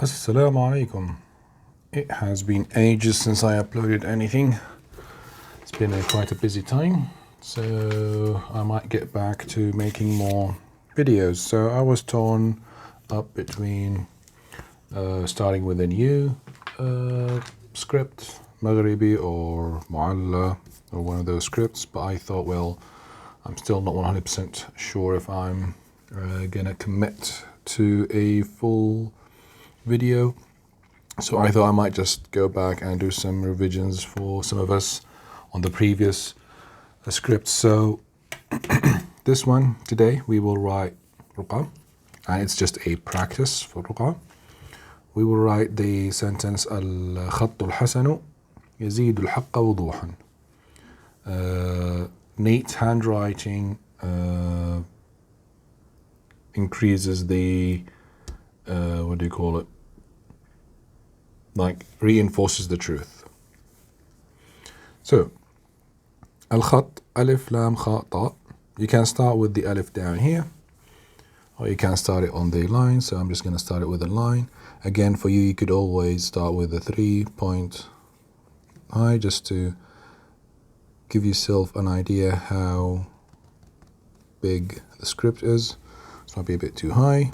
Assalamu alaikum. It has been ages since I uploaded anything. It's been quite a busy time, so I might get back to making more videos. So I was torn up between starting with a new script, Maghribi or Mu'alla or one of those scripts, but I thought, well, I'm still not 100% sure if I'm gonna commit to a full video, so I thought I might just go back and do some revisions for some of us on the previous scripts. So this one today we will write Ruqa'a, and it's just a practice for Ruqa'a. We will write the sentence الخط الحسن يزيد الحق وضوحا. Neat handwriting increases the what do you call it? Like reinforces the truth. So, al-khat, alif, lam, kha, ta. You can start with the alif down here, or you can start it on the line. So I'm just going to start it with a line. Again, for you, you could always start with a 3-point high, just to give yourself an idea how big the script is. This might be a bit too high.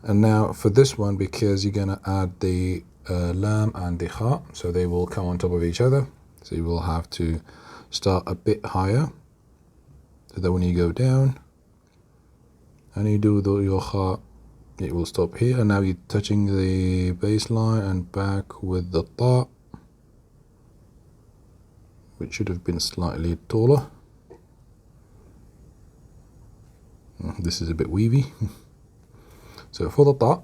And now for this one, because you're going to add the lam and the kha, so they will come on top of each other. So you will have to start a bit higher, so that when you go down and you do your kha, it will stop here. And now you're touching the baseline and back with the ta, which should have been slightly taller. This is a bit weavy. So for the ta,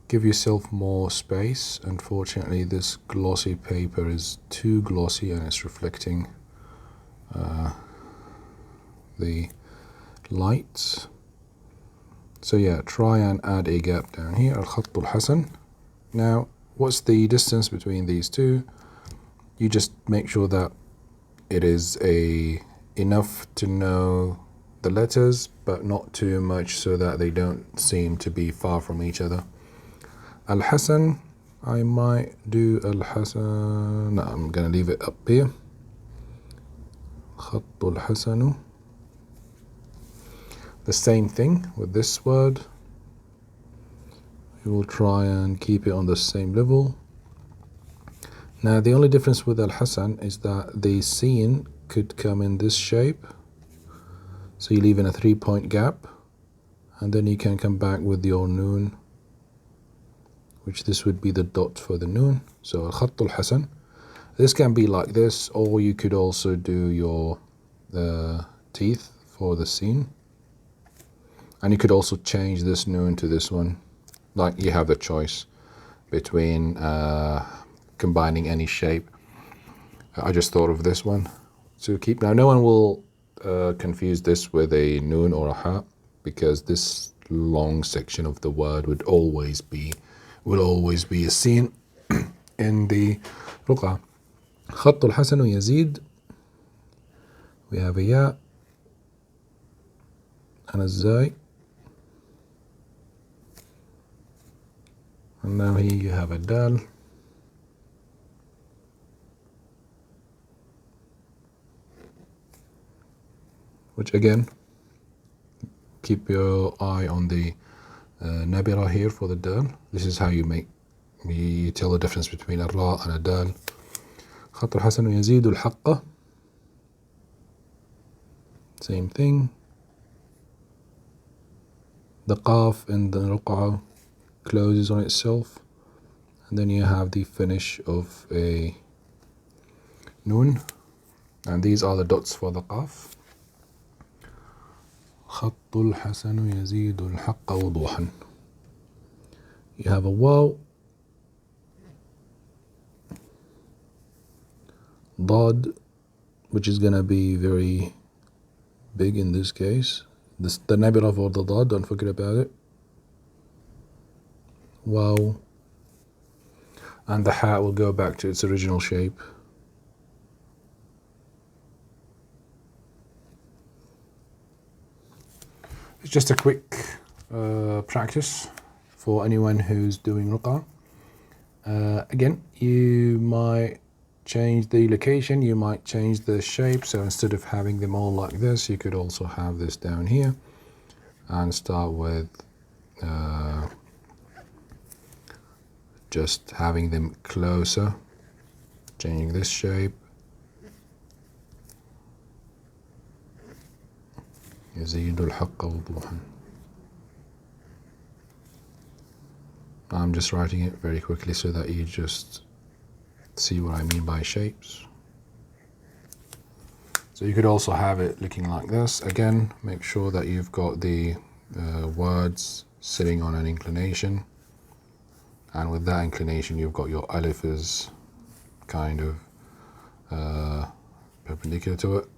give yourself more space. Unfortunately, this glossy paper is too glossy and it's reflecting the light. So yeah, try and add a gap down here. Al-Khatt al-Hasan. Now, what's the distance between these two? You just make sure that it is enough to know the letters, but not too much so that they don't seem to be far from each other. Al-Hasan, I might do Al-Hasan. No, I'm going to leave it up here. Khatt al-Hasanu. The same thing with this word. We will try and keep it on the same level. Now, the only difference with Al-Hasan is that the sin could come in this shape. So you leave in a 3-point gap, and then you can come back with your noon, which this would be the dot for the noon. So al-khatt al-hasan. This can be like this, or you could also do your teeth for the scene. And you could also change this noon to this one. Like, you have the choice between combining any shape. I just thought of this one to keep. Now, no one will confuse this with a noon or a ha, because this long section of the word will always be a sin in the Ruqa'a. Khatt al-Hasan yazid. We have a ya and a zay. And now here you have a dal. Which again, keep your eye on the nabira here for the dal. This is how you tell the difference between a ra and a dal. خط الحسن يزيد الحق. Same thing. The qaf in the Ruqa'a closes on itself, and then you have the finish of a noon, and these are the dots for the qaf. خط الحسن يزيد الحق وضوحا. You have a waw, dad, which is going to be very big in this case. The nabira for the dad, don't forget about it. Waw. And the ha will go back to its original shape. It's just a quick practice for anyone who's doing Ruqa'a. Again, you might change the location, you might change the shape. So instead of having them all like this, you could also have this down here and start with just having them closer, changing this shape. يزيد الحق وضوحا. I'm just writing it very quickly so that you just see what I mean by shapes. So you could also have it looking like this. Again, make sure that you've got the words sitting on an inclination, and with that inclination you've got your alif is kind of perpendicular to it,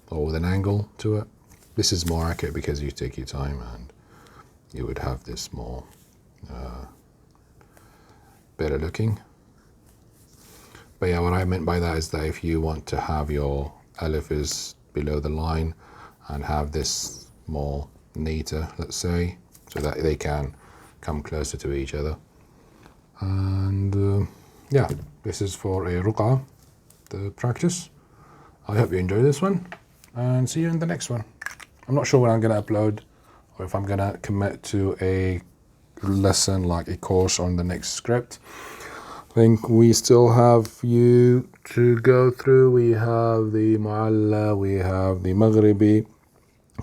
or with an angle to it. This is more accurate because you take your time and you would have this more better looking. But yeah, what I meant by that is that if you want to have your alif is below the line and have this more neater, let's say, so that they can come closer to each other. And yeah, this is for a Ruqa'a, the practice. I hope you enjoy this one, and see you in the next one. I'm not sure when I'm going to upload, or if I'm going to commit to a lesson like a course on the next script. I think we still have you to go through. We have the Mu'alla, we have the Maghribi,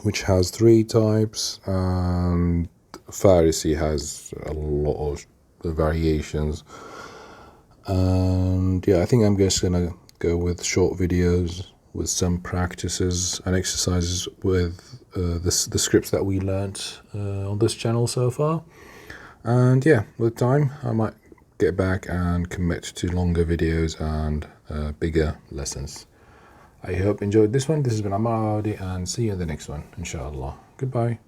which has 3 types, and Farisi has a lot of variations. And yeah, I think I'm just gonna go with short videos with some practices and exercises with the scripts that we learnt on this channel so far. And yeah, with time I might get back and commit to longer videos and bigger lessons. I hope you enjoyed this one. This has been Ammar Awadi, and see you in the next one, inshallah. Goodbye.